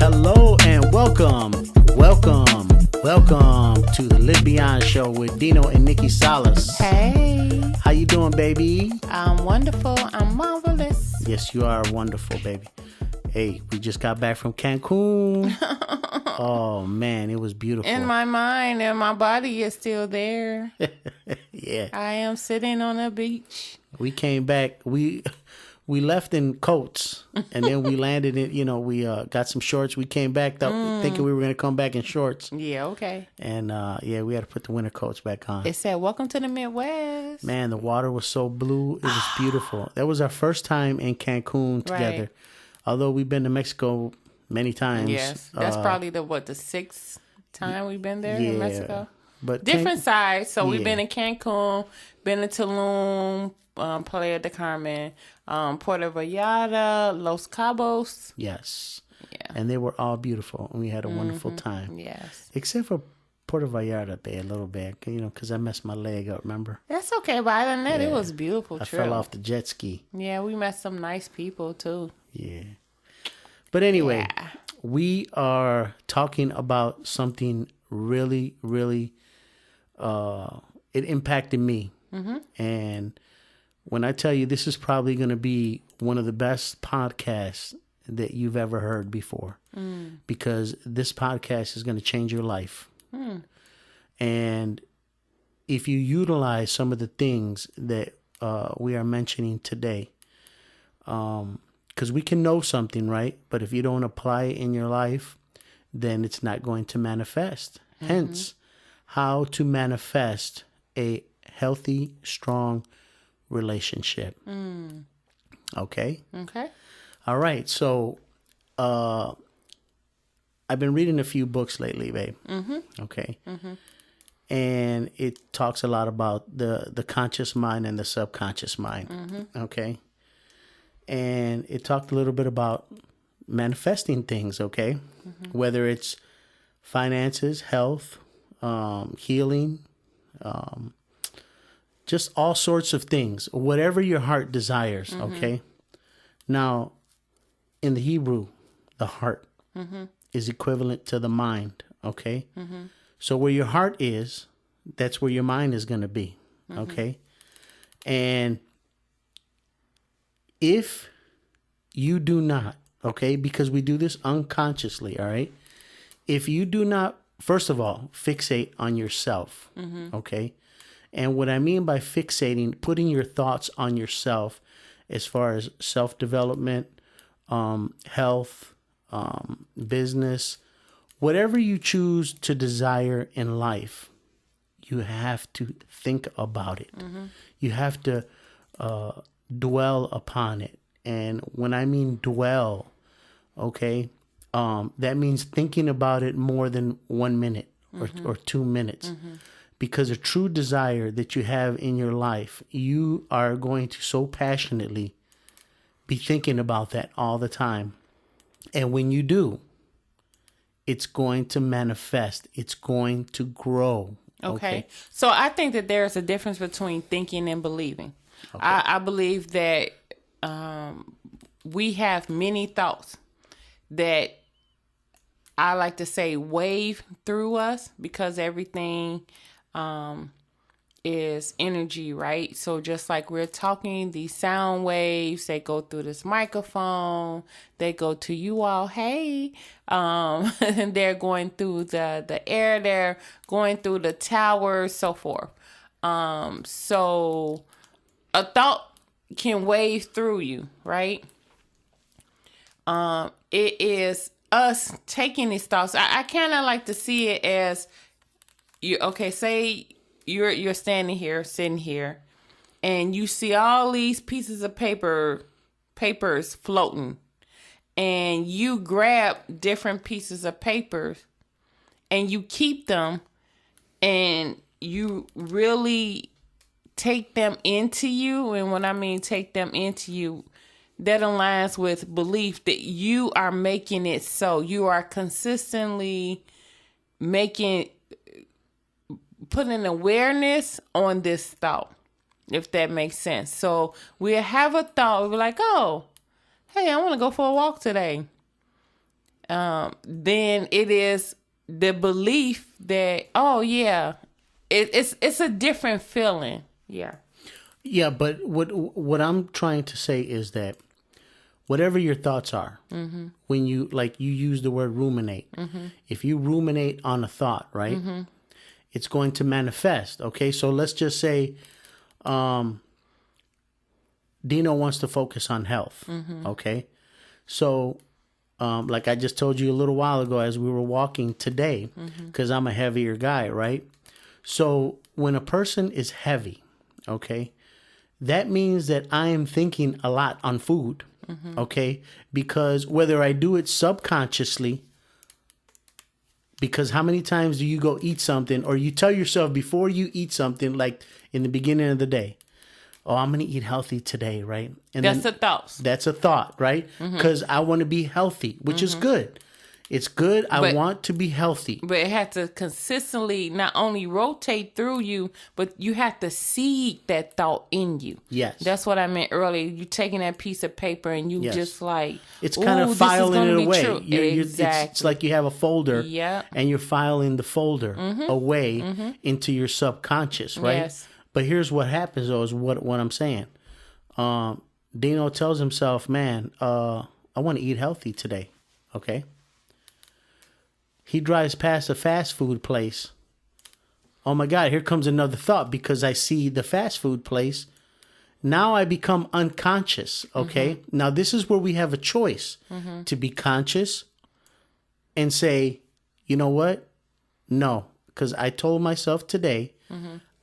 Hello and welcome to the Live Beyond Show with Dino and Nikei Salas. Hey. How you doing, baby? I'm wonderful. I'm marvelous. Yes, you are wonderful, baby. Hey, we just got back from Cancun. Oh, man, it was beautiful. In my mind and my body is still there. Yeah. I am sitting on a beach. We came back. We left in coats, and then we landed in, we got some shorts. We came back thinking we were going to come back in shorts. Yeah, okay. And, we had to put the winter coats back on. It said, welcome to the Midwest. Man, the water was so blue. It was beautiful. That was our first time in Cancun together. Right. Although we've been to Mexico many times. Yes, that's probably the sixth time we've been there in Mexico. But different sides. So we've Yeah. been in Cancun, been in Tulum, Playa del Carmen, Puerto Vallarta, Los Cabos. Yes. Yeah. And they were all beautiful. And we had a wonderful time. Yes. Except for Puerto Vallarta Bay a little bit, because I messed my leg up, remember? That's okay, but other than that, it was a beautiful I trip. fell off the jet ski. Yeah, we met some nice people too. Yeah. But anyway, we are talking about something really, really, it impacted me. Mm-hmm. And when I tell you this is probably going to be one of the best podcasts that you've ever heard before, because this podcast is going to change your life. And if you utilize some of the things that we are mentioning today, because we can know something, right? But if you don't apply it in your life, then it's not going to manifest. Mm-hmm. Hence, how to manifest a healthy, strong relationship. Okay? Okay. All right. So, I've been reading a few books lately, babe. Mm-hmm. Okay? Mm-hmm. And it talks a lot about the conscious mind and the subconscious mind. Mm-hmm. Okay? And it talked a little bit about manifesting things, okay? Mm-hmm. Whether it's finances, health, healing, just all sorts of things, whatever your heart desires, okay? Now, in the Hebrew, the heart is equivalent to the mind, okay? So where your heart is, that's where your mind is going to be, okay? And if you do not, okay, because we do this unconsciously, all right? If you do not, first of all, fixate on yourself, okay? And what I mean by fixating, putting your thoughts on yourself as far as self-development, health, business, whatever you choose to desire in life, you have to think about it. You have to dwell upon it. And when I mean dwell, okay, that means thinking about it more than 1 minute or 2 minutes. Because a true desire that you have in your life, you are going to so passionately be thinking about that all the time. And when you do, it's going to manifest. It's going to grow. Okay. So I think that there's a difference between thinking and believing. Okay. I believe that we have many thoughts that I like to say wave through us, because everything is energy, right? So just like we're talking, these sound waves, they go through this microphone, they go to you all, hey, and they're going through the air, they're going through the towers, so forth. So a thought can wave through you, right? It is us taking these thoughts. I kind of like to see it as you. Okay, say you're standing here, sitting here, and you see all these pieces of papers floating, and you grab different pieces of papers, and you keep them, and you really take them into you. And when I mean take them into you, that aligns with belief that you are making it so. You are consistently putting awareness on this thought, if that makes sense. So we have a thought, we're like, oh, hey, I want to go for a walk today. then it is the belief that, oh yeah, it's a different feeling. Yeah. Yeah, but what I'm trying to say is that whatever your thoughts are, when you you use the word ruminate, if you ruminate on a thought, right, it's going to manifest. Okay, so let's just say Dino wants to focus on health. Okay, so like I just told you a little while ago as we were walking today, because I'm a heavier guy, right? So when a person is heavy, okay, that means that I am thinking a lot on food, okay? Because whether I do it subconsciously, because how many times do you go eat something or you tell yourself before you eat something, like in the beginning of the day, oh, I'm going to eat healthy today, right? And That's a thought. That's a thought, right? Because I want to be healthy, which is good. It's good. I want to be healthy. But it had to consistently not only rotate through you, but you have to seed that thought in you. Yes. That's what I meant earlier. You taking that piece of paper and you just like... It's kind of filing it away. Exactly. It's like you have a folder and you're filing the folder away into your subconscious, right? Yes. But here's what happens, though, is what I'm saying. Dino tells himself, man, I want to eat healthy today, okay? He drives past a fast food place. Oh my God, here comes another thought because I see the fast food place. Now I become unconscious, okay? Now this is where we have a choice to be conscious and say, you know what? No, because I told myself today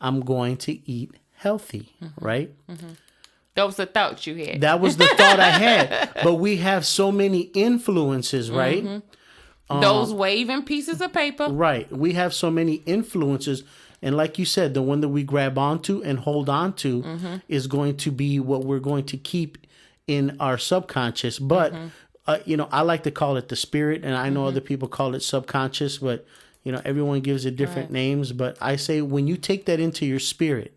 I'm going to eat healthy, right? That was the thought you had. That was the thought I had. But we have so many influences, right? Those waving pieces of paper. Right. We have so many influences. And like you said, the one that we grab onto and hold on to is going to be what we're going to keep in our subconscious. But, I like to call it the spirit. And I know other people call it subconscious. But, everyone gives it different names. But I say when you take that into your spirit,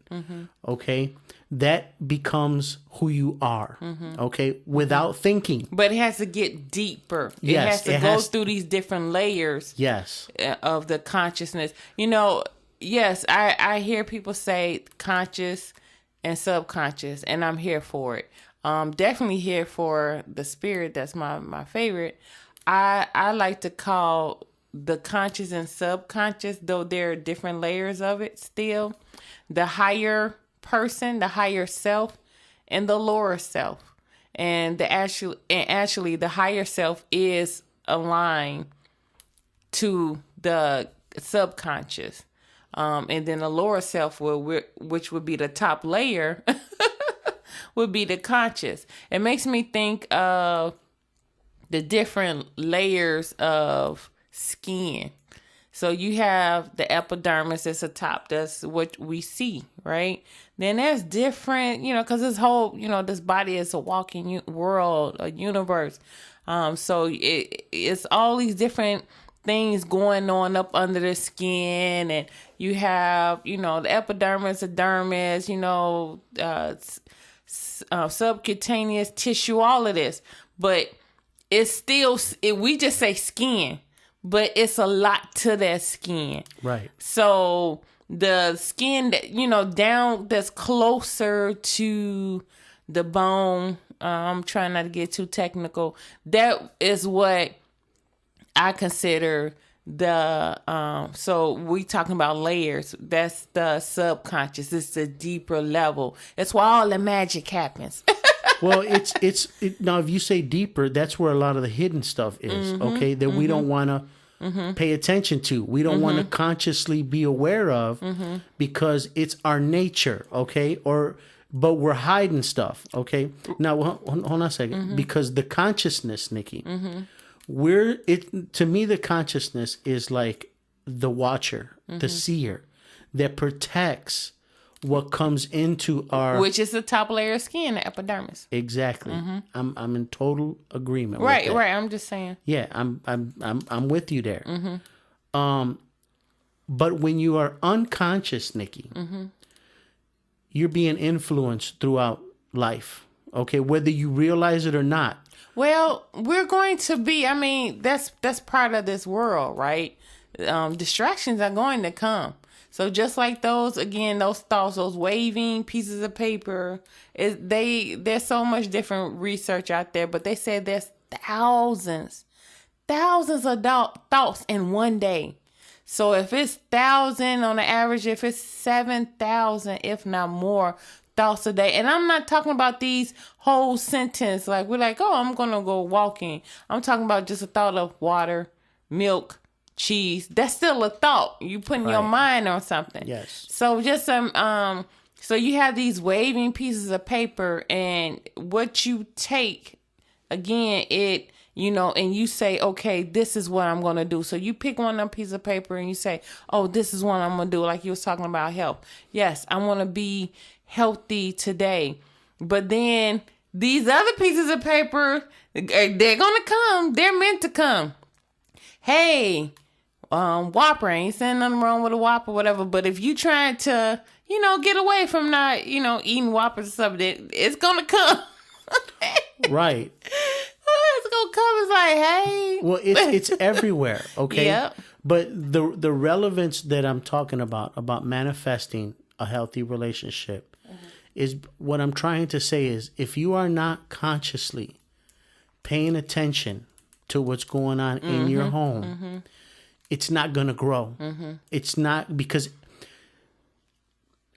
okay, that becomes who you are, okay, without thinking. But it has to get deeper. Yes, it has to go through these different layers of the consciousness. Yes, I hear people say conscious and subconscious, and I'm here for it. Definitely here for the spirit. That's my favorite. I like to call the conscious and subconscious, though there are different layers of it still. The higher person, the higher self, and the lower self, and actually the higher self is aligned to the subconscious, and then the lower self, which would be the top layer, would be the conscious. It makes me think of the different layers of skin. So you have the epidermis as the top. That's what we see, right? Then there's different, because this whole, this body is a walking world, a universe. So it's all these different things going on up under the skin. And you have, the epidermis, the dermis, subcutaneous tissue, all of this. But it's still, we just say skin. But it's a lot to that skin. Right. So the skin that, down that's closer to the bone, I'm trying not to get too technical. That is what I consider so we talking about layers. That's the subconscious. It's the deeper level. That's where all the magic happens. Well, it's now if you say deeper, that's where a lot of the hidden stuff is, okay, that we don't want to pay attention to. We don't want to consciously be aware of because it's our nature, okay? But we're hiding stuff, okay? Now, hold on a second. Because the consciousness, Nikki, to me, the consciousness is like the watcher, the seer that protects what comes into our, which is the top layer of skin, the epidermis. Exactly. I'm in total agreement. Right, with that. right. I'm just saying. Yeah, I'm with you there. But when you are unconscious, Nikki, you're being influenced throughout life. okay, whether you realize it or not. Well, we're going to be, I mean, that's part of this world, right? Distractions are going to come. So just like those, again, those thoughts, those waving pieces of paper, there's so much different research out there, but they said there's thousands of thoughts in one day. So if it's 1,000 on the average, if it's 7,000, if not more, thoughts a day. And I'm not talking about these whole sentence. Like we're like, oh, I'm going to go walking. I'm talking about just a thought of water, milk, cheese. That's still a thought. You putting your mind on something. Yes. So just so you have these waving pieces of paper, and what you take, again, it, you know, and you say, okay, this is what I'm going to do. So you pick one of them pieces of paper and you say, oh, this is what I'm going to do. Like you was talking about health. Yes, I want to be healthy today. But then these other pieces of paper, they're going to come. They're meant to come. Hey, Whopper, ain't saying nothing wrong with a Whopper, whatever. But if you trying to, you know, get away from not, you know, eating Whoppers or something, it's going to come. Right. It's gonna come. It's like, hey. Well, it's everywhere, okay? Yep. But the relevance that I'm talking about manifesting a healthy relationship, is what I'm trying to say is, if you are not consciously paying attention to what's going on in your home, it's not gonna grow. It's not, because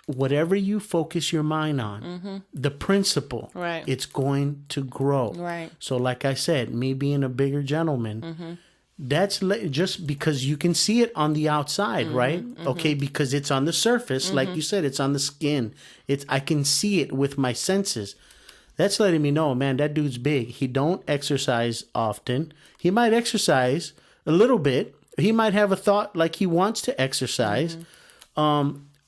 whatever you focus your mind on, the principle, Right. it's going to grow. Right. So like I said, me being a bigger gentleman, that's just because you can see it on the outside, right? Okay, because it's on the surface, like you said, it's on the skin. I can see it with my senses. That's letting me know, man, that dude's big. He don't exercise often. He might exercise a little bit. He might have a thought like he wants to exercise.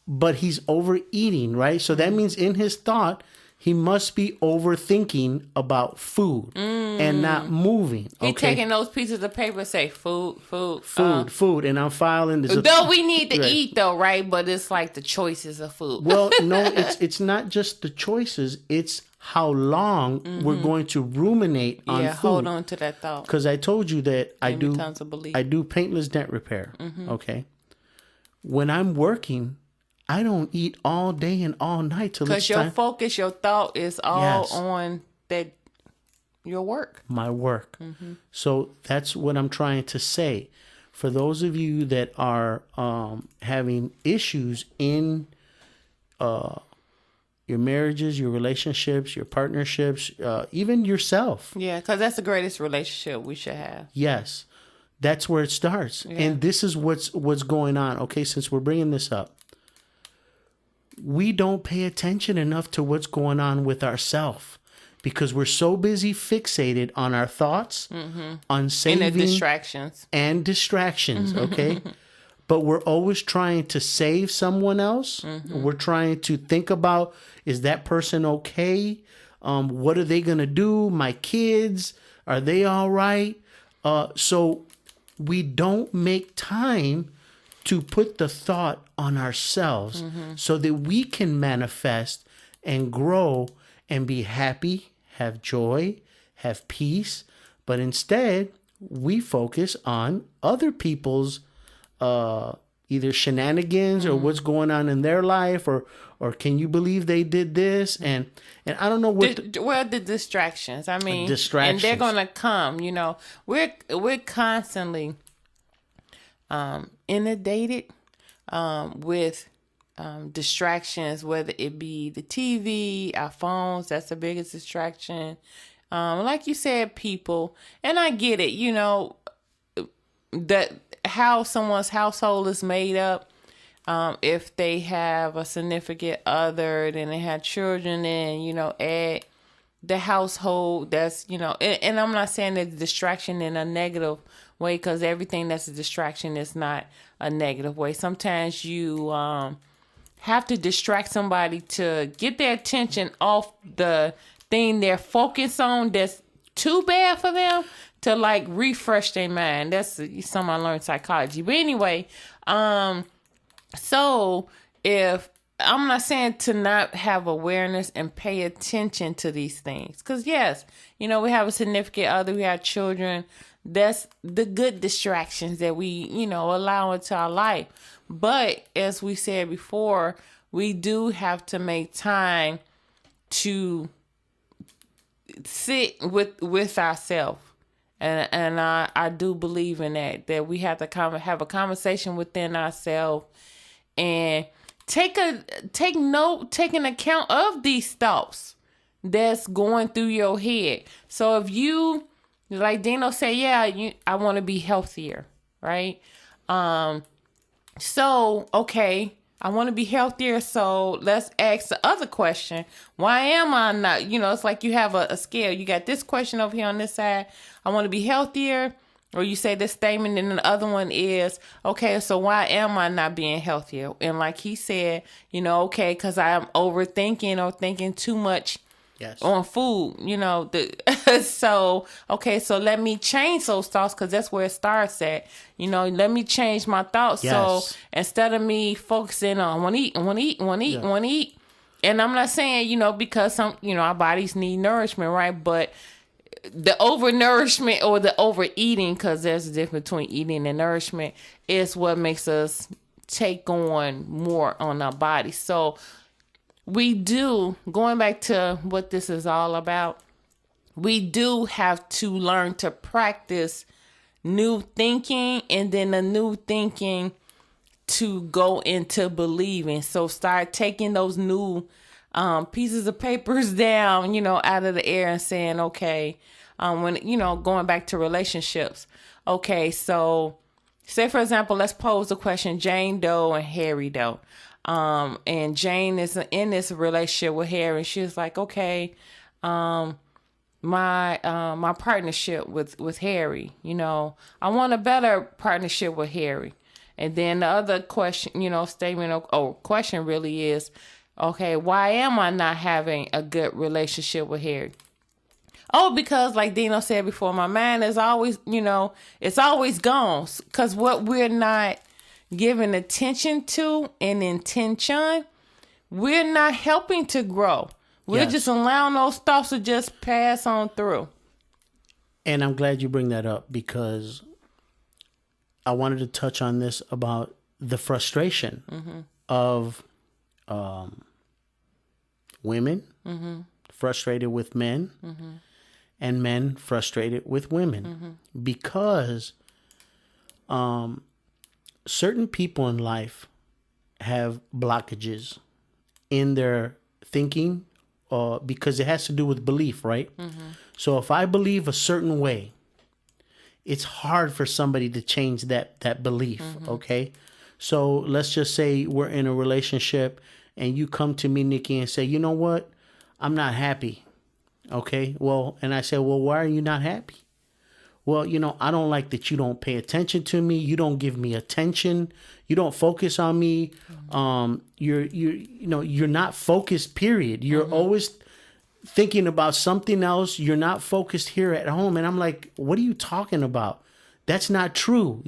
But he's overeating, right? So that means in his thought, he must be overthinking about food and not moving. Okay? He taking those pieces of paper and say, food. Food. And I'm filing this. Though we need to eat, though, right? But it's like the choices of food. Well, no, it's not just the choices. It's how long we're going to ruminate on food. Hold on to that thought. Because I told you that I do paintless dent repair. Okay. When I'm working, I don't eat all day and all night till it's time. Because your focus, your thought is all on that, your work. My work. So that's what I'm trying to say. For those of you that are having issues in your marriages, your relationships, your partnerships, even yourself. Yeah, because that's the greatest relationship we should have. Yes. That's where it starts. Yeah. And this is what's going on. Okay, since we're bringing this up. We don't pay attention enough to what's going on with ourselves because we're so busy fixated on our thoughts, on saving and the distractions. Okay? But we're always trying to save someone else. We're trying to think about, is that person okay? What are they going to do? My kids, are they all right? So we don't make time to put the thought on ourselves so that we can manifest and grow and be happy, have joy, have peace. But instead, we focus on other people's either shenanigans or what's going on in their life, or can you believe they did this? And I don't know what the distractions. I mean, distractions. And they're gonna come. You know, we're constantly inundated with distractions, whether it be the TV, our phones. That's the biggest distraction. Like you said, people, and I get it. You know, that how someone's household is made up. If they have a significant other, then they have children, and you know, add the household. That's, you know, and I'm not saying that distraction in a negative way, because everything that's a distraction is not a negative way. Sometimes you have to distract somebody to get their attention off the thing they're focused on that's too bad for them, to like refresh their mind. That's something I learned psychology. But anyway, so if I'm not saying to not have awareness and pay attention to these things. Because, yes, we have a significant other, we have children. That's the good distractions that we, allow into our life. But as we said before, we do have to make time to sit with ourselves. And I do believe in that we have to have a conversation within ourselves and take an account of these thoughts that's going through your head. So if you, like Dino said, I want to be healthier, right? So, okay, I want to be healthier. So let's ask the other question. Why am I not? It's like you have a scale. You got this question over here on this side. I want to be healthier. Or you say this statement, and the other one is, okay, so why am I not being healthier? And like he said, okay, because I'm overthinking or thinking too much on food, so, okay, so let me change those thoughts, because that's where it starts at. Let me change my thoughts. Yes. So instead of me focusing on want to eat, and I'm not saying, because some, our bodies need nourishment, right? But the overnourishment or the overeating, because there's a difference between eating and nourishment, is what makes us take on more on our body. So we do, going back to what this is all about, we do have to learn to practice new thinking, and then the new thinking to go into believing. So start taking those new pieces of papers down, out of the air, and saying, okay, when, going back to relationships. Okay, so say, for example, let's pose the question, Jane Doe and Harry Doe. And Jane is in this relationship with Harry, and she's like, okay, my partnership with Harry, I want a better partnership with Harry. And then the other question, statement or question really is, okay, why am I not having a good relationship with Harry? Oh, because like Dino said before, my mind is always, it's always gone. Because what we're not giving attention to and intention, we're not helping to grow. We're just allowing those thoughts to just pass on through. And I'm glad you bring that up, because I wanted to touch on this about the frustration of women frustrated with men, and men frustrated with women, because certain people in life have blockages in their thinking, because it has to do with belief, right? So if I believe a certain way, it's hard for somebody to change that belief, okay? So let's just say we're in a relationship and you come to me, Nikki, and say, you know what? I'm not happy. Okay, well, and I said, well, why are you not happy? Well, I don't like that you don't pay attention to me. You don't give me attention. You don't focus on me. You're not focused, period. You're always thinking about something else. You're not focused here at home. And I'm like, what are you talking about? That's not true,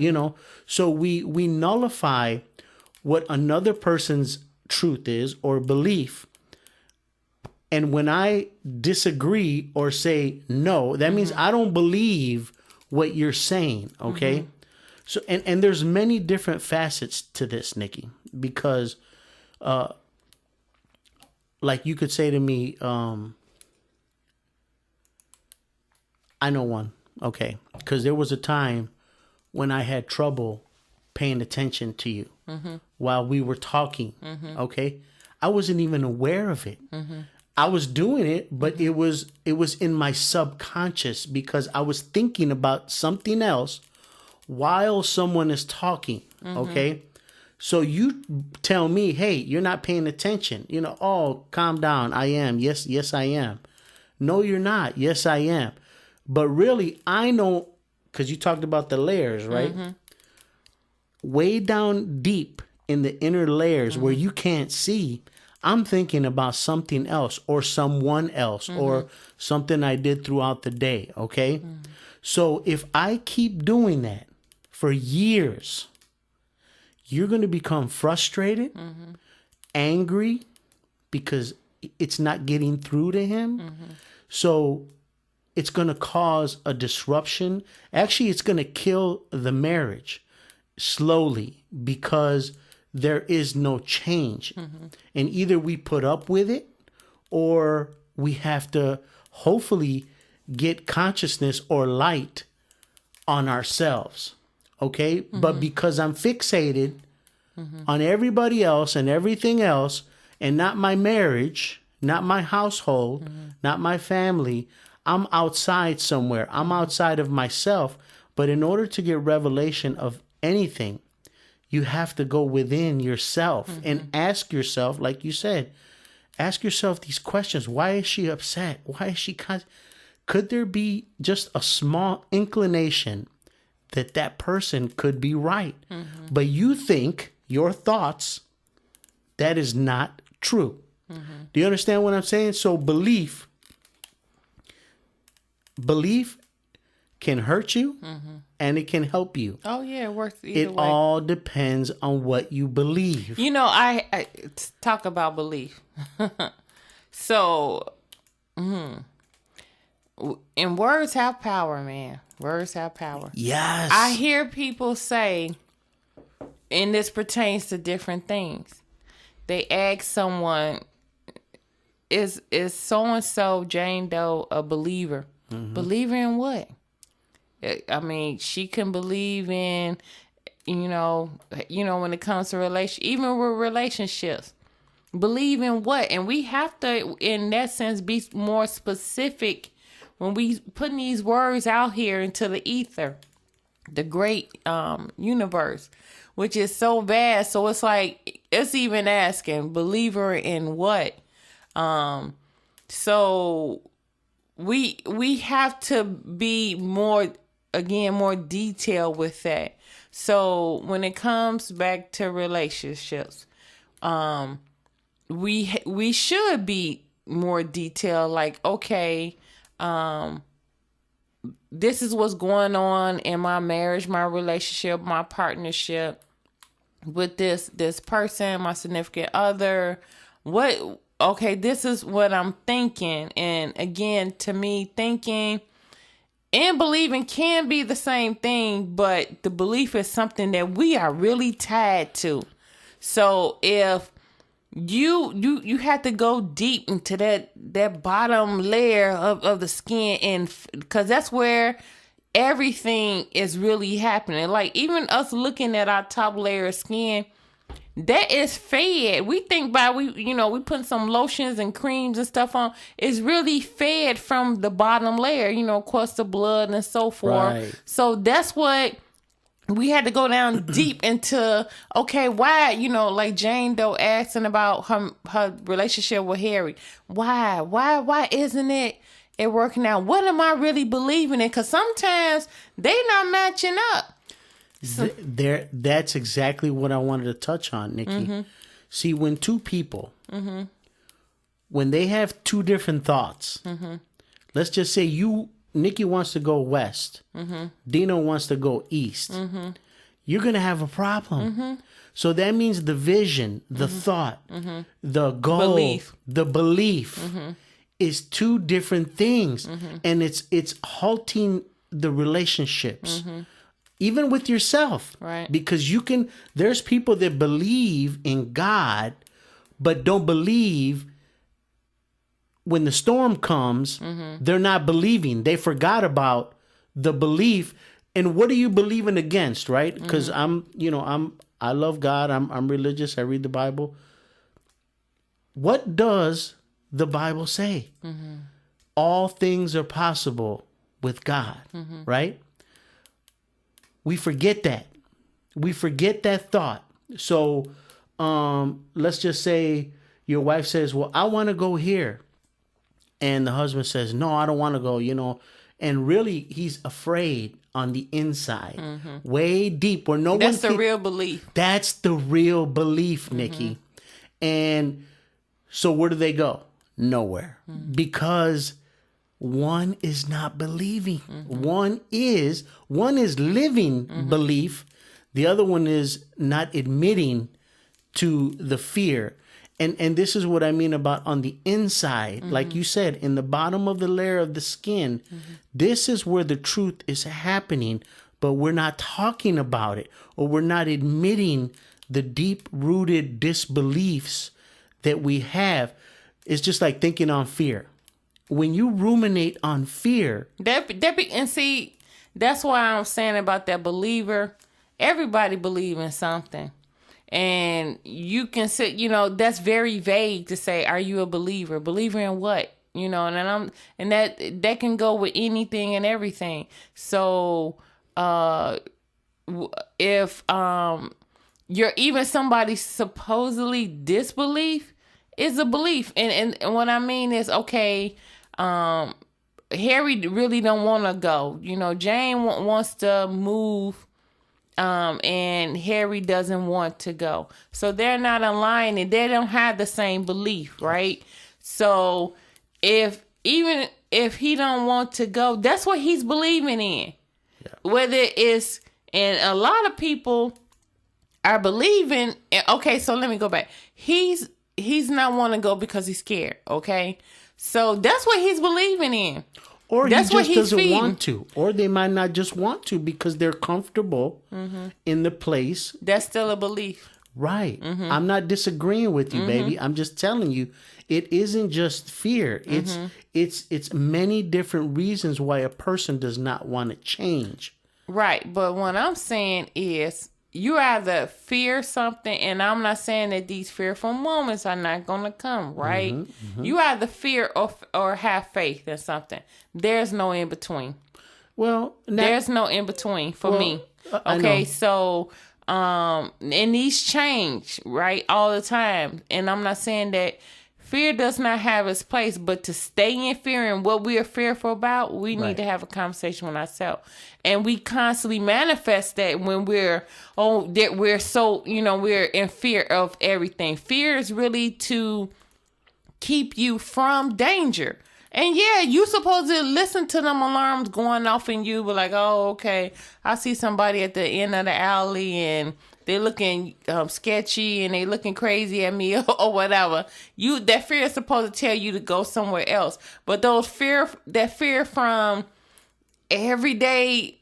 So we nullify what another person's truth is or belief. And when I disagree or say no, that means I don't believe what you're saying, okay? So and there's many different facets to this, Nikki, because like you could say to me, I know one, okay? Because there was a time when I had trouble paying attention to you while we were talking, okay? I wasn't even aware of it. I was doing it, but it was in my subconscious, because I was thinking about something else while someone is talking, okay? So you tell me, hey, you're not paying attention. Oh, calm down. I am. Yes, I am. No, you're not. Yes, I am. But really, I know, because you talked about the layers, right? Way down deep in the inner layers where you can't see, I'm thinking about something else or someone else or something I did throughout the day, okay? So if I keep doing that for years, you're going to become frustrated angry because it's not getting through to him. So it's going to cause a disruption. Actually, it's going to kill the marriage slowly because there is no change. And either we put up with it or we have to hopefully get consciousness or light on ourselves. Okay? But because I'm fixated on everybody else and everything else and not my marriage, not my household, not my family, I'm outside somewhere. I'm outside of myself. But in order to get revelation of anything, you have to go within yourself and ask yourself, like you said, ask yourself these questions. Why is she upset? Why is she could there be just a small inclination that that person could be right? But you think your thoughts, that is not true. Do you understand what I'm saying? So belief can hurt you and it can help you. Oh yeah, it works either way. It all depends on what you believe. You know, I talk about belief. So, and words have power, man. Words have power. Yes. I hear people say, and this pertains to different things. They ask someone, is so-and-so Jane Doe a believer? Believer in what? I mean, she can believe in, when it comes to even with relationships. Believe in what? And we have to, in that sense, be more specific when we putting these words out here into the ether, the great universe, which is so vast. So it's like, it's even asking, believer in what? So we have to be more detailed with that. So when it comes back to relationships, we should be more detailed. Like, okay, this is what's going on in my marriage, my relationship, my partnership with this person, my significant other. This is what I'm thinking. And again, to me, thinking and believing can be the same thing, but the belief is something that we are really tied to. So if you have to go deep into that bottom layer of the skin, and because that's where everything is really happening. Like even us looking at our top layer of skin, that is fed. We think we put some lotions and creams and stuff on. It's really fed from the bottom layer, of course, the blood and so forth. Right. So that's what we had to go down deep into. Okay, why, like Jane Doe asking about her relationship with Harry. Why isn't it working out? What am I really believing in? Because sometimes they not matching up. That's exactly what I wanted to touch on, Nikki. See, when two people, when they have two different thoughts, let's just say Nikki wants to go west, Dino wants to go east, you're going to have a problem. So that means the vision, the thought, the goal, the belief is two different things. And it's halting the relationships. Even with yourself. Right. Because there's people that believe in God, but don't believe when the storm comes, they're not believing. They forgot about the belief. And what are you believing against, right? Because I love God. I'm religious. I read the Bible. What does the Bible say? All things are possible with God, right? We forget that. We forget that thought. So let's just say your wife says, well, I want to go here. And the husband says, no, I don't want to go, And really, he's afraid on the inside, way deep where no one That's the real belief. That's the real belief, Nikki. And so where do they go? Nowhere. Because one is not believing. One is living belief. The other one is not admitting to the fear. And this is what I mean about on the inside, like you said, in the bottom of the layer of the skin, this is where the truth is happening, but we're not talking about it, or we're not admitting the deep-rooted disbeliefs that we have. It's just like thinking on fear. When you ruminate on fear, and see, that's why I'm saying about that believer. Everybody believes in something. And you can say, that's very vague to say, are you a believer? Believer in what? And that can go with anything and everything. So if you're even somebody supposedly disbelief is a belief. And what I mean is, okay, Harry really don't want to go. Jane wants to move. And Harry doesn't want to go. So they're not aligned and they don't have the same belief, right? So even if he don't want to go, that's what he's believing in. Yeah. Whether it's, and a lot of people are believing, okay, so let me go back. He's not want to go because he's scared, okay? So that's what he's believing in. Or that's he just doesn't want to. Or they might not just want to because they're comfortable in the place. That's still a belief. Right. I'm not disagreeing with you, baby. I'm just telling you, it isn't just fear. It's many different reasons why a person does not want to change. Right. But what I'm saying is, you either fear something, and I'm not saying that these fearful moments are not going to come, right? You either fear or have faith in something. There's no in between. Well, there's no in between for me. Okay, so and these change, right, all the time. And I'm not saying that fear does not have its place, but to stay in fear and what we are fearful about, we need to have a conversation with ourselves. And we constantly manifest that when we're so, we're in fear of everything. Fear is really to keep you from danger. And yeah, you supposed to listen to them alarms going off in you, but like, oh, okay, I see somebody at the end of the alley and they're looking sketchy and they looking crazy at me or whatever. That fear is supposed to tell you to go somewhere else. But that fear from everyday,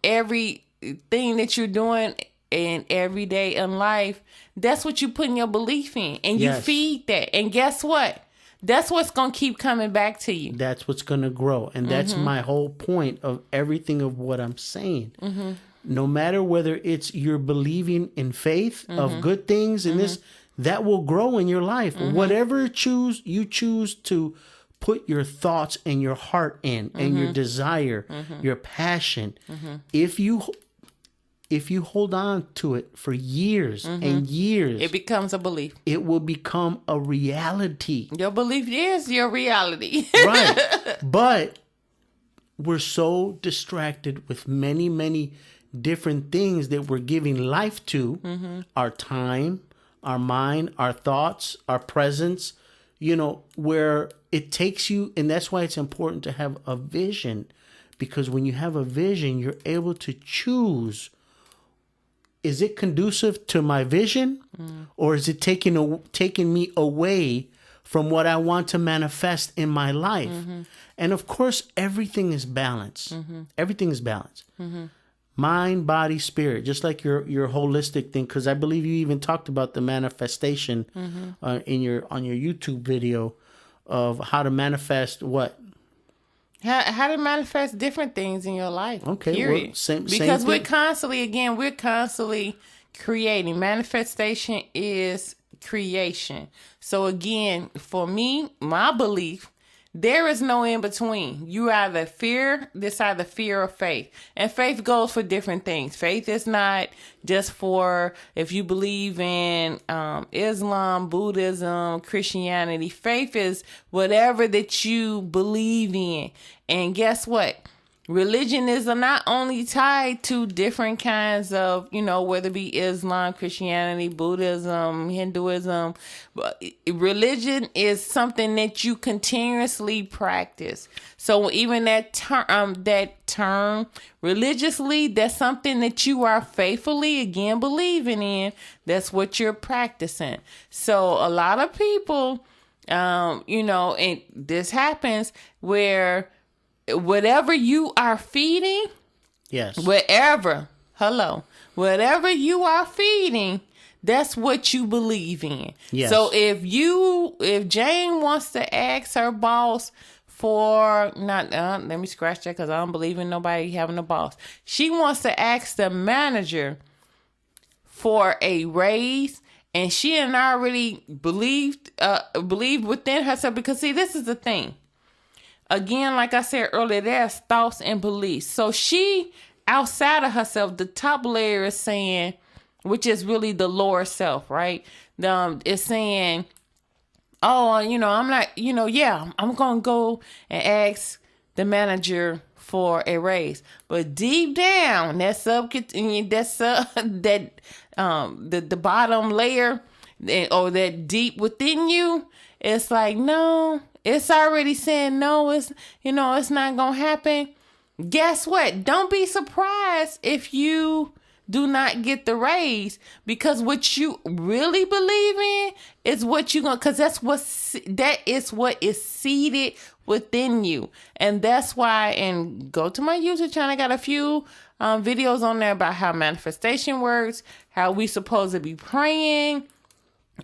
everything that you're doing and every day in life, that's what you putting your belief in, and you feed that. And guess what? That's what's going to keep coming back to you. That's what's going to grow. And that's my whole point of everything of what I'm saying. No matter whether it's you're believing in faith of good things and this, that will grow in your life. Whatever you choose to put your thoughts and your heart in and your desire, your passion, if you hold on to it for years and years, it becomes a belief. It will become a reality. Your belief is your reality. Right. But we're so distracted with many, many different things that we're giving life to, our time, our mind, our thoughts, our presence, where it takes you. And that's why it's important to have a vision, because when you have a vision, you're able to choose. Is it conducive to my vision, or is it taking me away from what I want to manifest in my life? And of course, everything is balance. Everything is balance. Mind, body, spirit, just like your holistic thing. Because I believe you even talked about the manifestation on your YouTube video of how to manifest what. How to manifest different things in your life. Okay. Period. Well, same because thing. we're constantly creating. Manifestation is creation. So again, for me, my belief, there is no in between. You either decide fear or faith. And faith goes for different things. Faith is not just for if you believe in Islam, Buddhism, Christianity. Faith is whatever that you believe in. And guess what? religion is not only tied to different kinds of, whether it be Islam, Christianity, Buddhism, Hinduism, but religion is something that you continuously practice. So even that term religiously, that's something that you are faithfully, again, believing in. That's what you're practicing. So a lot of people, and this happens where whatever you are feeding, yes, whatever you are feeding, that's what you believe in. Yes. So if Jane wants to ask her boss for let me scratch that because I don't believe in nobody having a boss. She wants to ask the manager for a raise, and she had already believed within herself, because see, this is the thing. Again, like I said earlier, there's thoughts and beliefs. So she, outside of herself, the top layer is saying, which is really the lower self, right? It's saying, oh, I'm not, I'm going to go and ask the manager for a raise. But deep down, the bottom layer, or that deep within you, it's like, no. It's already saying no, it's not going to happen. Guess what? Don't be surprised if you do not get the raise, because what you really believe in is what you're going to, because that is what is seated within you. And that's why, and go to my YouTube channel, I got a few videos on there about how manifestation works, how we supposed to be praying.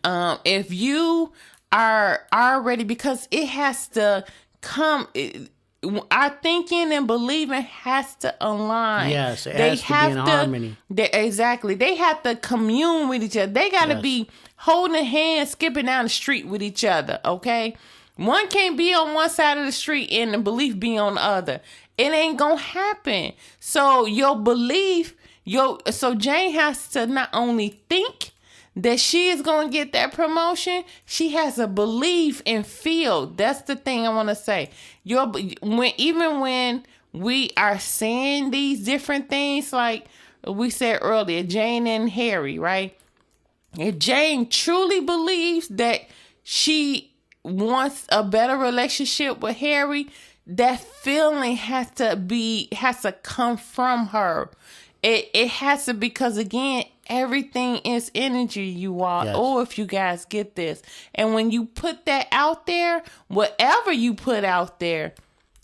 If you are already, because it has to come, our thinking and believing has to align. Yes, it has to be in harmony. Exactly. They have to commune with each other. They got to be holding hands, skipping down the street with each other, okay? One can't be on one side of the street and the belief be on the other. It ain't going to happen. So your belief, so Jane has to not only think that she is going to get that promotion, she has a belief and feel. That's the thing I want to say. Even when we are saying these different things, like we said earlier, Jane and Harry, right? If Jane truly believes that she wants a better relationship with Harry, that feeling has to come from her. It has to, because again, everything is energy, you all. Yes. Oh, if you guys get this. And when you put that out there, whatever you put out there,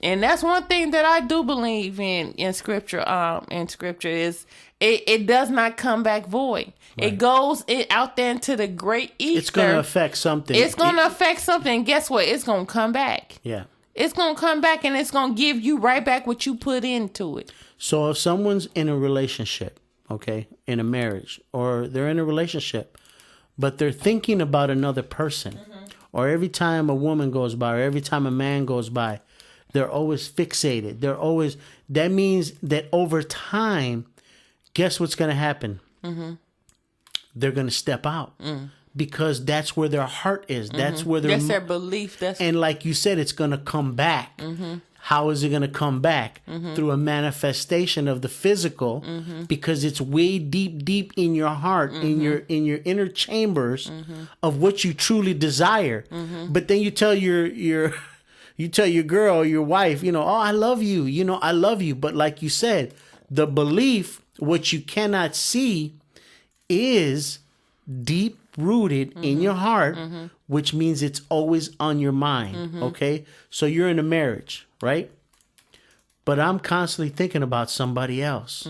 and that's one thing that I do believe in scripture, is it does not come back void. Right. It goes out there into the great ether. It's going to affect something. It's going to affect something. And guess what? It's going to come back. Yeah. It's going to come back, and it's going to give you right back what you put into it. So if someone's in a relationship, okay, in a marriage, or they're in a relationship, but they're thinking about another person, or every time a woman goes by, or every time a man goes by, they're always fixated. That means that over time, guess what's going to happen? They're going to step out. Because that's where their heart is. That's where that's their belief. And like you said, it's going to come back. How is it going to come back? Through a manifestation of the physical, because it's way deep in your heart, in your inner chambers of what you truly desire. But then you tell your girl, your wife, oh, I love you. I love you. But like you said, the belief, what you cannot see, is deep rooted in your heart, which means it's always on your mind. Okay, so you're in a marriage, right? But I'm constantly thinking about somebody else,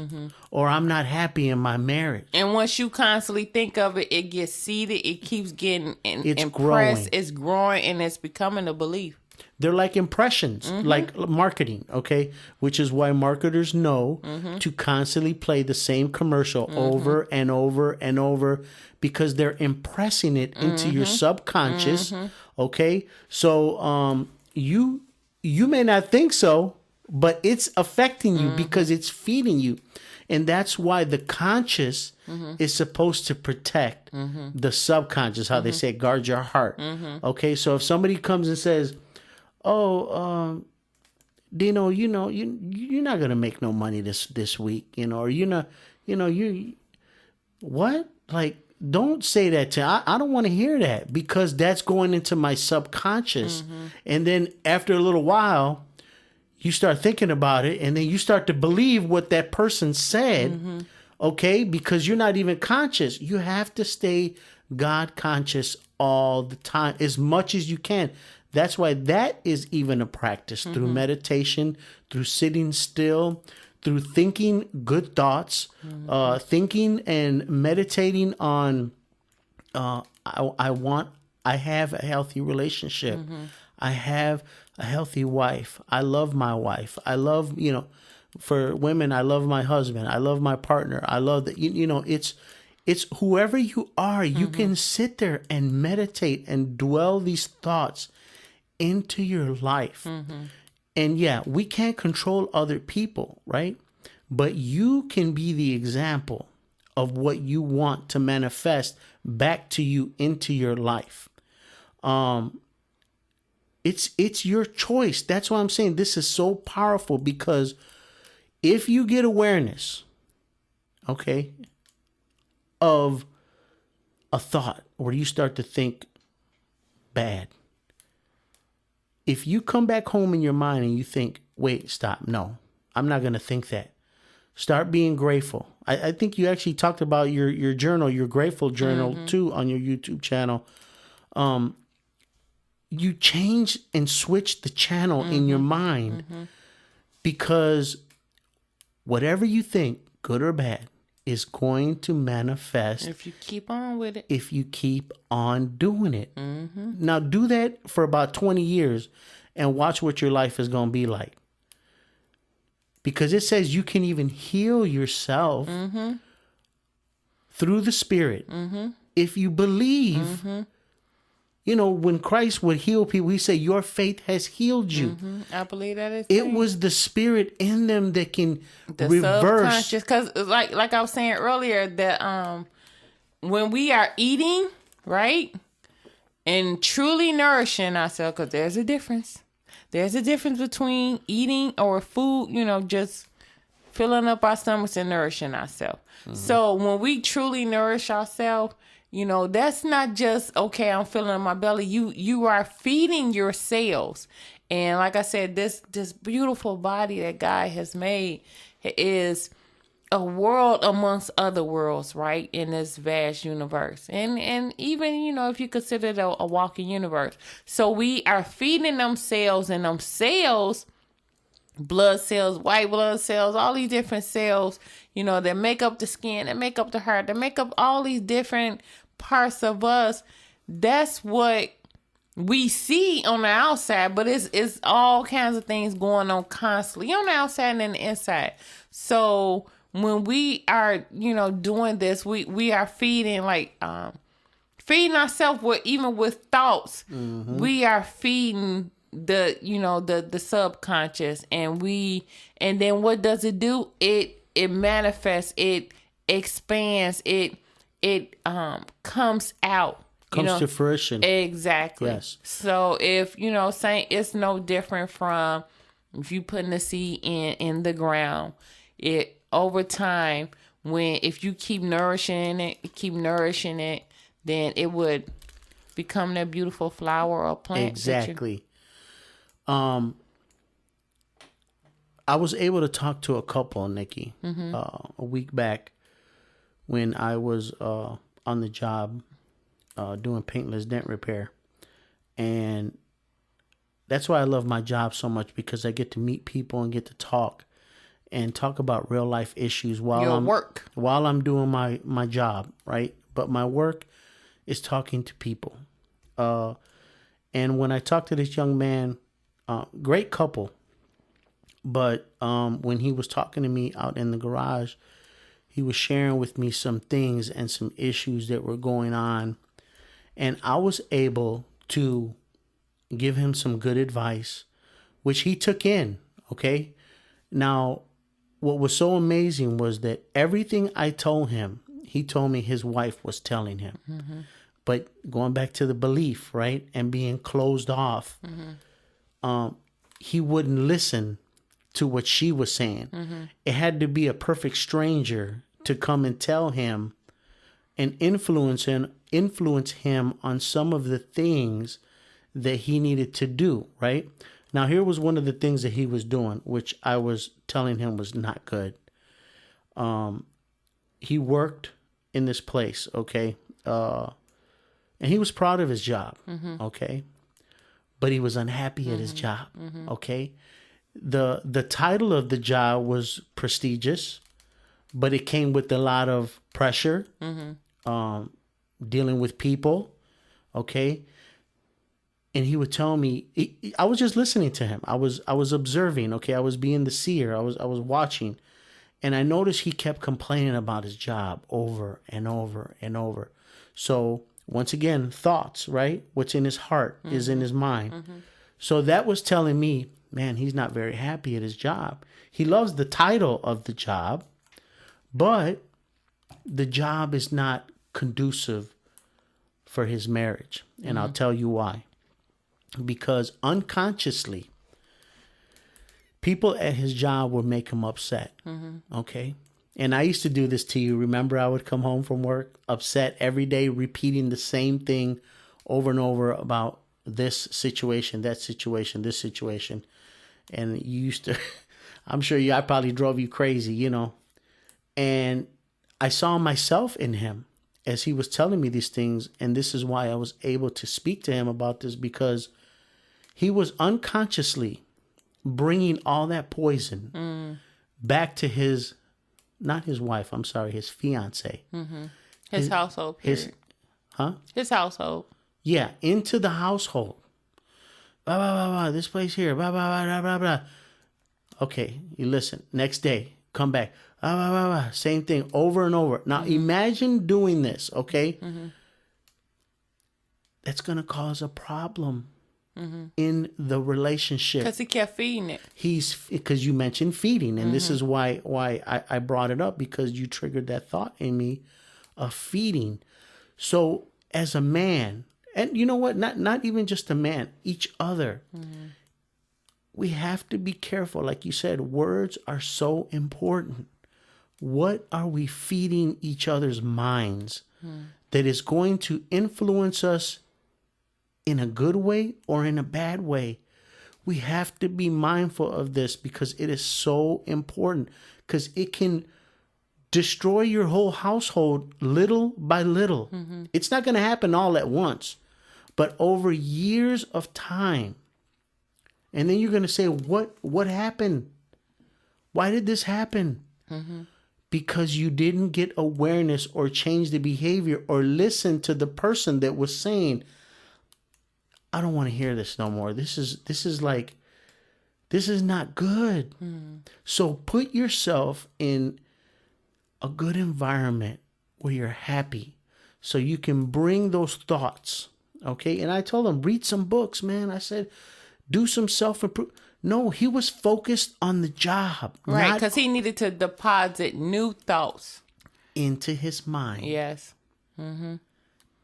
or I'm not happy in my marriage. And once you constantly think of it, it gets seeded. It keeps getting impressed. Growing. It's growing, and it's becoming a belief. They're like impressions, like marketing, okay? Which is why marketers know to constantly play the same commercial over and over and over, because they're impressing it into your subconscious, okay? So you may not think so, but it's affecting you because it's feeding you. And that's why the conscious is supposed to protect the subconscious, how they say, guard your heart, okay? So if somebody comes and says, oh, Dino, you're not gonna make no money this week, or you're not, you what? Like, don't say that to. I don't want to hear that, because that's going into my subconscious, and then after a little while, you start thinking about it, and then you start to believe what that person said. Okay, because you're not even conscious. You have to stay God conscious all the time, as much as you can. That's why that is even a practice, through meditation, through sitting still, through thinking good thoughts, thinking and meditating on, I have a healthy relationship. I have a healthy wife. I love my wife. I love, for women, I love my husband. I love my partner. I love that, it's whoever you are, you can sit there and meditate and dwell these thoughts into your life. And yeah, we can't control other people, right? But you can be the example of what you want to manifest back to you into your life. It's your choice. That's why I'm saying this is so powerful, because if you get awareness, okay, of a thought where you start to think bad, if you come back home in your mind and you think, wait, stop, no, I'm not going to think that. Start being grateful. I think you actually talked about your journal, your grateful journal too, on your YouTube channel. You change and switch the channel in your mind, because whatever you think, good or bad, is going to manifest if you keep on with it. If you keep on doing it. Now do that for about 20 years and watch what your life is going to be like. Because it says you can even heal yourself through the Spirit. If you believe, when Christ would heal people, he said, your faith has healed you. I believe that is it was the Spirit in them that can reverse. Because like I was saying earlier, that when we are eating, right, and truly nourishing ourselves, because there's a difference. There's a difference between eating or food, just filling up our stomachs and nourishing ourselves. So when we truly nourish ourselves, that's not just, okay, I'm filling my belly. You are feeding your cells. And like I said, this beautiful body that God has made is a world amongst other worlds, right, in this vast universe. And even, if you consider it a walking universe. So we are feeding them cells, and them cells, blood cells, white blood cells, all these different cells, that make up the skin, that make up the heart, that make up all these different parts of us. That's what we see on the outside, but it's all kinds of things going on constantly on the outside and the inside. So when we are, doing this, we are feeding, feeding ourselves with thoughts. We are feeding the subconscious, and then what does it do? It manifests, it expands, it comes out. Comes to fruition. Exactly. Yes. So if, saying it's no different from if you putting a seed in the ground, it over time, if you keep nourishing it, then it would become that beautiful flower or plant. Exactly. I was able to talk to a couple, Nikki, a week back when I was on the job doing paintless dent repair. And that's why I love my job so much, because I get to meet people and get to talk about real life issues while I'm doing my job, right? But my work is talking to people. And when I talked to this young man, great couple, but when he was talking to me out in the garage, he was sharing with me some things and some issues that were going on. And I was able to give him some good advice, which he took in, okay? Now, what was so amazing was that everything I told him, he told me his wife was telling him. But going back to the belief, right, and being closed off, he wouldn't listen to what she was saying. It had to be a perfect stranger to come and tell him and influence him on some of the things that he needed to do, right? Now, here was one of the things that he was doing, which I was telling him was not good. He worked in this place, okay? And he was proud of his job, okay? But he was unhappy at his job, okay? The title of the job was prestigious, but it came with a lot of pressure, dealing with people, okay? And he would tell me, I was just listening to him. I was observing, okay? I was being the seer. I was watching. And I noticed he kept complaining about his job over and over and over. So once again, thoughts, right? What's in his heart is in his mind. So that was telling me, man, he's not very happy at his job. He loves the title of the job, but the job is not conducive for his marriage. And I'll tell you why. Because unconsciously, people at his job would make him upset. Okay? And I used to do this to you. Remember, I would come home from work upset every day, repeating the same thing over and over about this situation, that situation, this situation. And you used to, I'm sure I probably drove you crazy, you know. And I saw myself in him as he was telling me these things. And this is why I was able to speak to him about this, because he was unconsciously bringing all that poison back to his, not his wife, I'm sorry, his fiance. His household, period. His household. Yeah, into the household. Blah, blah, blah, blah, this place here, blah, blah, blah, blah, blah. Okay, you listen. Next day, come back. Blah, blah, blah, blah. Same thing over and over. Now, imagine doing this, okay? That's going to cause a problem in the relationship. Because he kept feeding it. Because you mentioned feeding, and this is why I brought it up, because you triggered that thought in me of feeding. So as a man, and you know what, not even just a man, each other, we have to be careful. Like you said, words are so important. What are we feeding each other's minds that is going to influence us in a good way or in a bad way? We have to be mindful of this, because it is so important, because it can destroy your whole household little by little. It's not going to happen all at once, but over years of time. And then you're going to say, what happened? Why did this happen? Because you didn't get awareness or change the behavior or listen to the person that was saying, I don't want to hear this no more. This is not good. So put yourself in a good environment where you're happy, so you can bring those thoughts. Okay. And I told him, read some books, man. I said, do some self-improvement. No, he was focused on the job. Right. Because he needed to deposit new thoughts into his mind. Yes.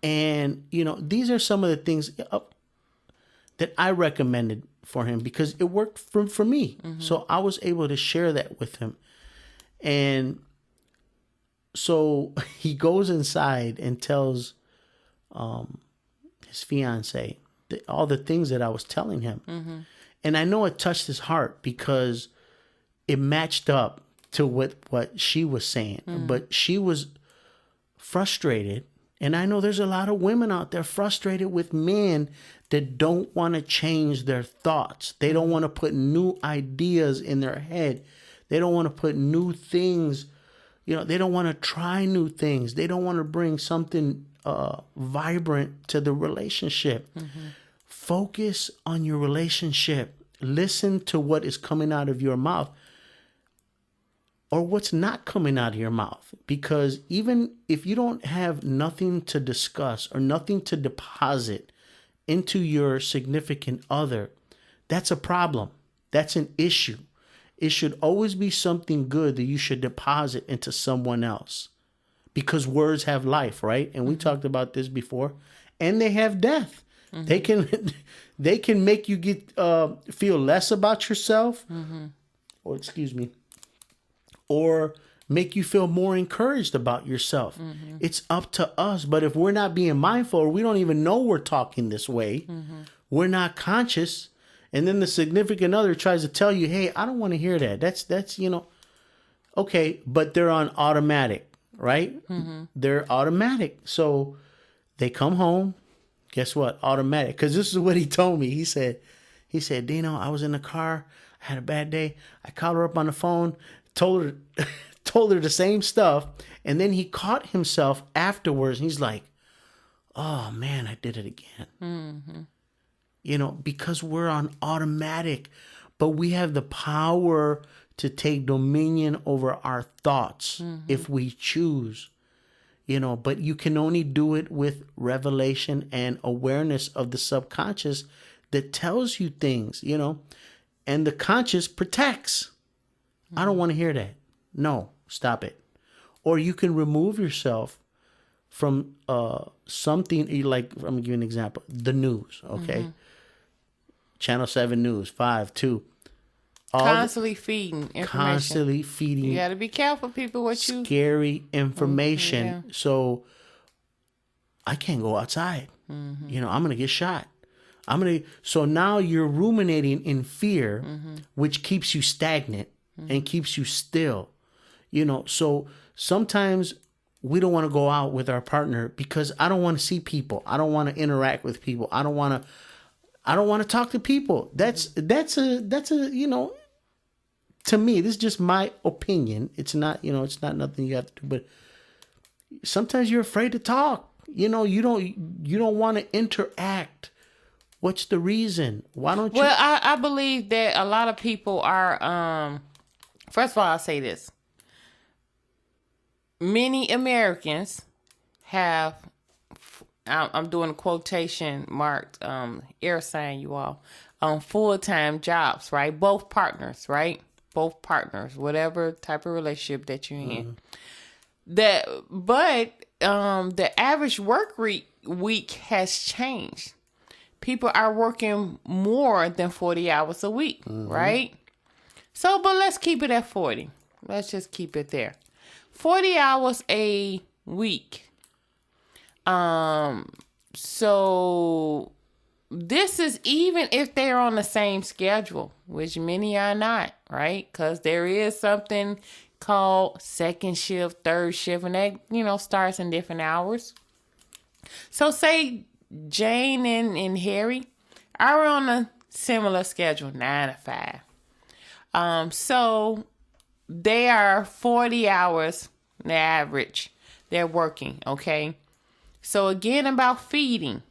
And, these are some of the things that I recommended for him, because it worked for me. So I was able to share that with him. And so he goes inside and tells his fiance all the things that I was telling him. And I know it touched his heart, because it matched up to what she was saying. But she was frustrated. And I know there's a lot of women out there frustrated with men that don't want to change their thoughts. They don't want to put new ideas in their head. They don't want to put new things. They don't want to try new things. They don't want to bring something vibrant to the relationship. Focus on your relationship. Listen to what is coming out of your mouth, or what's not coming out of your mouth. Because even if you don't have nothing to discuss or nothing to deposit into your significant other, that's a problem. That's an issue. It should always be something good that you should deposit into someone else, because words have life, right? And we talked about this before, and they have death. They can make you feel less about yourself, or excuse me, or make you feel more encouraged about yourself. It's up to us. But if we're not being mindful, or we don't even know we're talking this way, we're not conscious, and then the significant other tries to tell you, hey, I don't want to hear that. That's okay, but they're on automatic, right? They're automatic. So they come home, guess what? Automatic. Because this is what he told me. He said, Dino, I was in the car, I had a bad day. I called her up on the phone, told her the same stuff, and then he caught himself afterwards, and he's like, oh man, I did it again. Because we're on automatic, but we have the power to take dominion over our thoughts if we choose. But you can only do it with revelation and awareness of the subconscious that tells you things, and the conscious protects. I don't want to hear that. No, stop it. Or you can remove yourself from something like, I'm going to give you an example, the news, okay? Channel 7 News, 5, 2. Constantly feeding information. Constantly feeding. You got to be careful, people, what you... Scary information. So I can't go outside. I'm going to get shot. So now you're ruminating in fear, which keeps you stagnant and keeps you still. So sometimes we don't want to go out with our partner because I don't want to see people. I don't want to interact with people. I don't want to talk to people. That's a to me, this is just my opinion. It's not, it's not nothing you have to do, but sometimes you're afraid to talk. You don't want to interact. What's the reason? Why don't you? Well, I believe that a lot of people are, first of all, I'll say this. Many Americans have, I'm doing a quotation marked, air sign, you all, on full-time jobs, right? Both partners, right? Both partners, whatever type of relationship that you're in. But the average work week has changed. People are working more than 40 hours a week, right? So, but let's keep it at 40. Let's just keep it there. 40 hours a week. So this is even if they're on the same schedule, which many are not, right? Because there is something called second shift, third shift, and that, starts in different hours. So say Jane and Harry are on a similar schedule, 9 to 5. So they are 40 hours, the average, they're working, okay? So again, about feeding.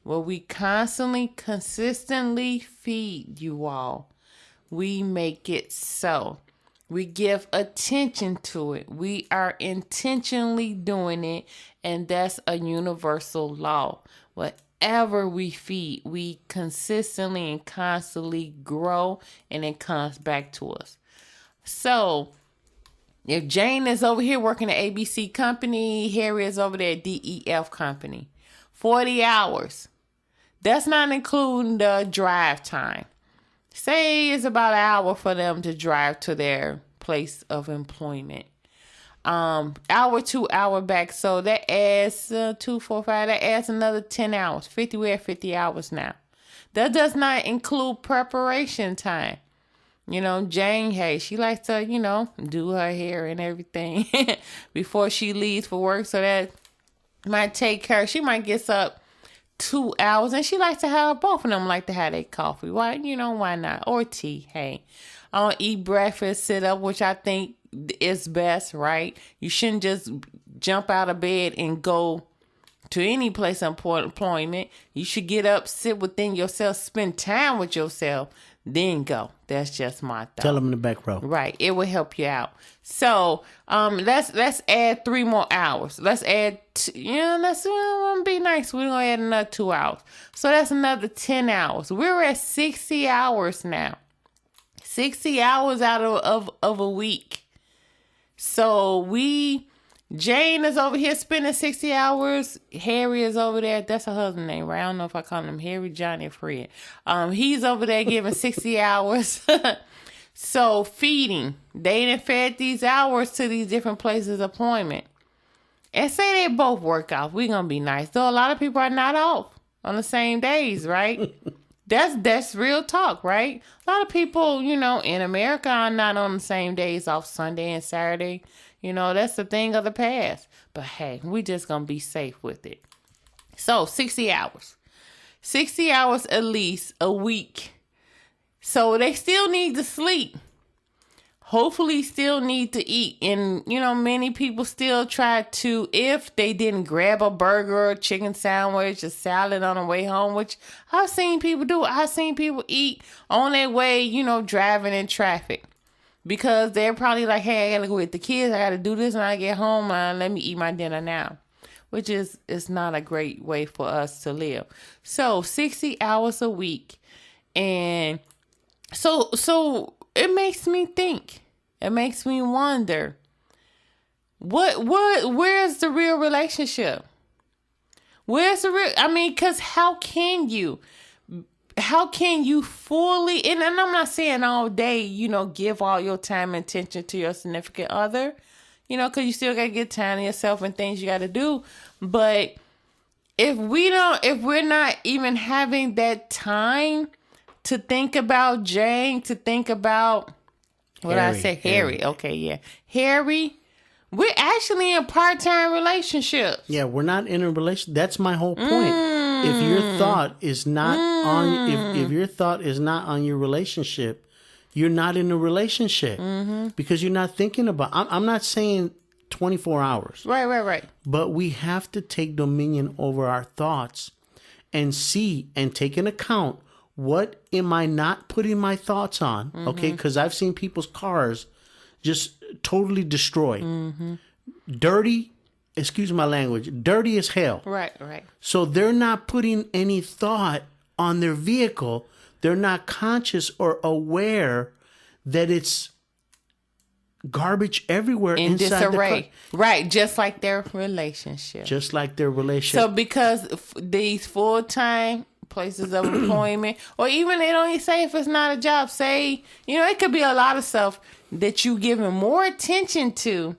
Well, we consistently feed you all. We make it so. We give attention to it. We are intentionally doing it, and that's a universal law. Whatever we feed, we consistently and constantly grow, and it comes back to us. So, if Jane is over here working at ABC Company, Harry is over there at DEF Company, 40 hours. That's not including the drive time. Say it's about an hour for them to drive to their place of employment. Hour to hour back. So that adds 2, 4, 5. That adds another 10 hours. 50. We're at 50 hours now. That does not include preparation time. Jane, hey, she likes to, do her hair and everything before she leaves for work. So that might take her. She might get up 2 hours, and she likes to have both of them like to have their coffee. Why, why not? Or tea. Hey, eat breakfast, sit up, which I think is best, right? You shouldn't just jump out of bed and go to any place of employment. You should get up, sit within yourself, spend time with yourself, then go. That's just my thought. Tell them in the back row. Right. It will help you out. So, let's add 3 more hours. Let's add, let's be nice. We're going to add another 2 hours. So that's another 10 hours. We're at 60 hours now. 60 hours out of a week. So Jane is over here spending 60 hours. Harry is over there. That's her husband's name, right? I don't know if I call him Harry, Johnny, or Fred. He's over there giving 60 hours. So feeding, they done fed these hours to these different places of appointment. And say they both work out. We're going to be nice. Though a lot of people are not off on the same days, right? That's real talk, right? A lot of people, in America are not on the same days off, Sunday and Saturday. That's the thing of the past. But hey, we just going to be safe with it. So 60 hours. 60 hours at least a week. So they still need to sleep. Hopefully still need to eat. And, many people still try to, if they didn't grab a burger, a chicken sandwich, a salad on the way home, which I've seen people do. I've seen people eat on their way, driving in traffic. Because they're probably like, hey, I got to go with the kids. I got to do this when I get home. Let me eat my dinner now. Which is not a great way for us to live. So 60 hours a week. And so it makes me think. It makes me wonder. Where's the real relationship? Because how can you fully, and I'm not saying all day, give all your time and attention to your significant other, because you still got to get time to yourself and things you got to do. But if we're not even having that time to think about Jane, to think about, Harry. Okay, yeah. Harry, we're actually in part-time relationships. Yeah, we're not in a relationship. That's my whole point. If your thought is not on, if your thought is not on your relationship, you're not in a relationship because you're not thinking about. I'm not saying 24 hours. Right. But we have to take dominion over our thoughts and see and take into account, what am I not putting my thoughts on? Okay, because I've seen people's cars just totally destroyed. Dirty, excuse my language, dirty as hell. Right. So they're not putting any thought on their vehicle. They're not conscious or aware that it's garbage everywhere in inside disarray. The car. Right, just like their relationship. So because these full-time places of employment, or even they don't even say if it's not a job, say, it could be a lot of stuff that you giving more attention to.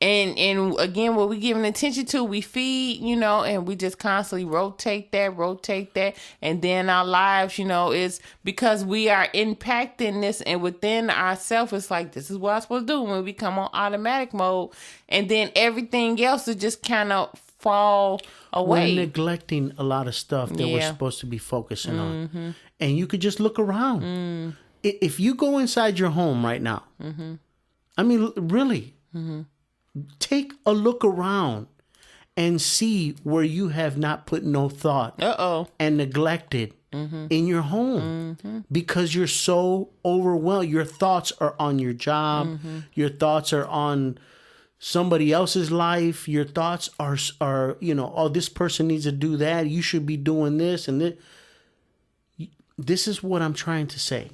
And again, what we giving attention to, we feed, and we just constantly rotate that. And then our lives, is because we are impacting this, and within ourselves, it's like, this is what I'm supposed to do when we come on automatic mode. And then everything else will just kind of fall away. We're neglecting a lot of stuff that we're supposed to be focusing on. And you could just look around. If you go inside your home right now, I mean, really, take a look around and see where you have not put no thought and neglected in your home because you're so overwhelmed. Your thoughts are on your job. Your thoughts are on somebody else's life. Your thoughts are oh, this person needs to do that. You should be doing this and this. This is what I'm trying to say.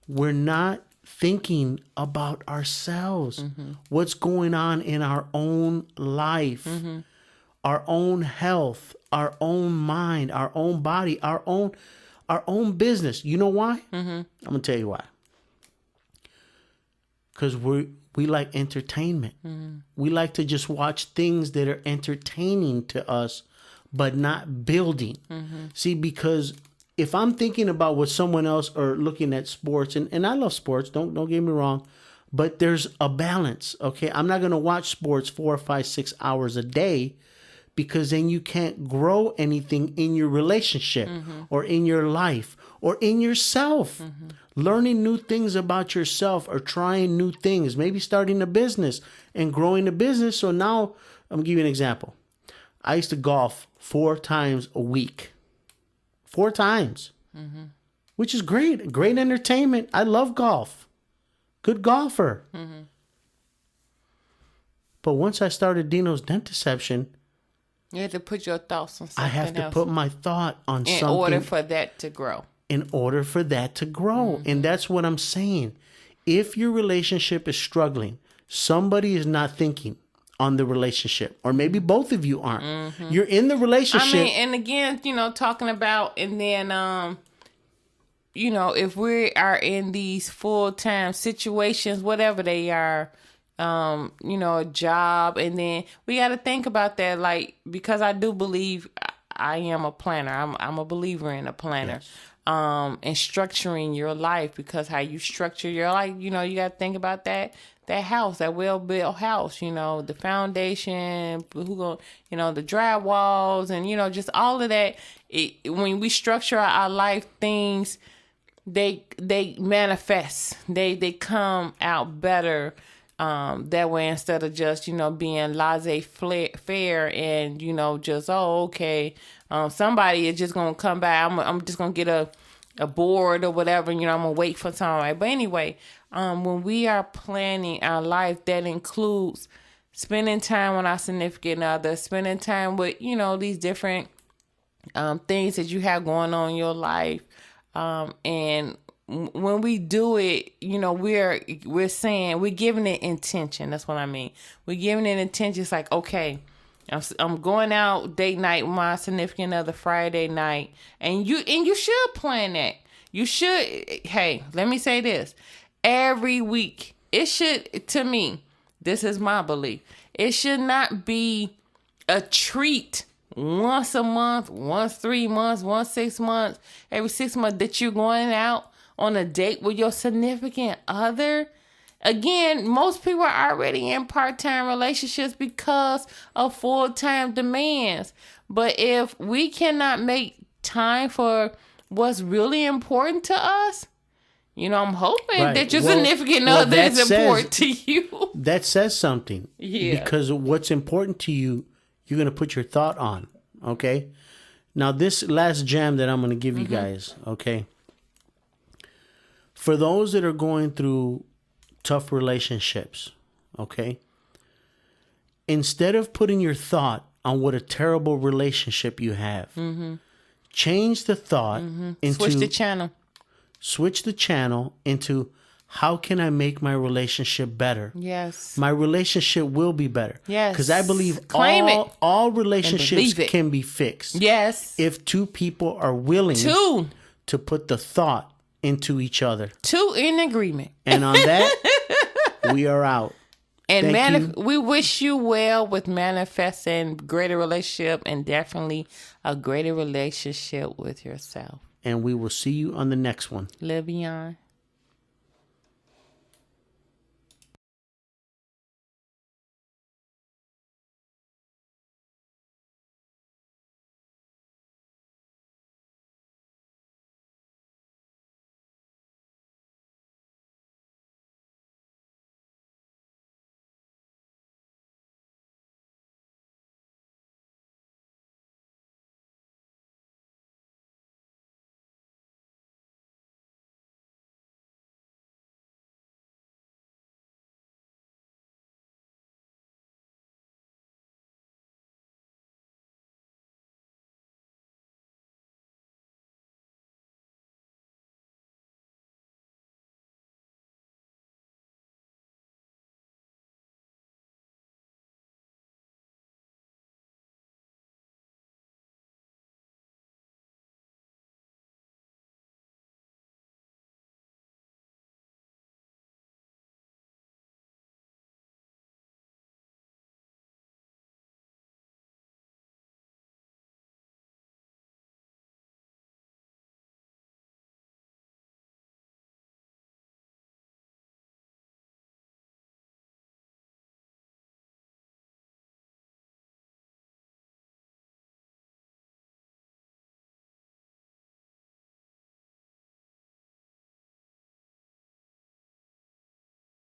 We're not thinking about ourselves, what's going on in our own life, our own health, our own mind, our own body, our own business. You know why? I'm gonna tell you why. Because we like entertainment. We like to just watch things that are entertaining to us, but not building. See, because if I'm thinking about what someone else or looking at sports, and I love sports, don't get me wrong, but there's a balance, okay? I'm not going to watch sports 4 or 5, 6 hours a day because then you can't grow anything in your relationship or in your life or in yourself. Learning new things about yourself or trying new things, maybe starting a business and growing a business. So now I'm going to give you an example. I used to golf 4 times a week. 4 times, which is great. Great entertainment. I love golf. Good golfer. But once I started Dino's Dentiception, you have to put your thoughts on something I have to else put my thought on something. in order for that to grow. And that's what I'm saying. If your relationship is struggling, somebody is not thinking on the relationship, or maybe both of you aren't. You're in the relationship. And again, talking about, and then if we are in these full-time situations, whatever they are, a job, and then we got to think about that, like, because I do believe I am a planner. I'm a believer in a planner. Yes. And structuring your life, because how you structure your life, you got to think about that house, that well-built house, the foundation, the drywalls, and, just all of that. When we structure our life, things, they manifest, they come out better. That way, instead of just, being laissez-faire and, just, oh, okay, somebody is just going to come by. I'm just going to get a board or whatever, I'm going to wait for somebody. But anyway, when we are planning our life, that includes spending time with our significant other, spending time with, these different things that you have going on in your life. And when we do it, we're saying, we're giving it intention. That's what I mean. We're giving it intention. It's like, okay, I'm going out date night with my significant other Friday night, and you should plan that. You should. Hey, let me say this: every week, it should. To me, this is my belief. It should not be a treat once a month, once 3 months, once 6 months, every 6 months that you're going out on a date with your significant other. Again, most people are already in part-time relationships because of full-time demands. But if we cannot make time for what's really important to us, I'm hoping that your significant other is important to you. That says something. Yeah. Because what's important to you, you're going to put your thought on. Okay? Now, this last gem that I'm going to give you guys, okay? For those that are going through tough relationships, okay? Instead of putting your thought on what a terrible relationship you have, change the thought into... Switch the channel into, how can I make my relationship better? Yes. My relationship will be better. Yes. Because I believe all relationships can be fixed. Yes. If two people are willing to put the thought into each other. Two in agreement. And on that, we are out. And we wish you well with manifesting greater relationship, and definitely a greater relationship with yourself. And we will see you on the next one. Live beyond.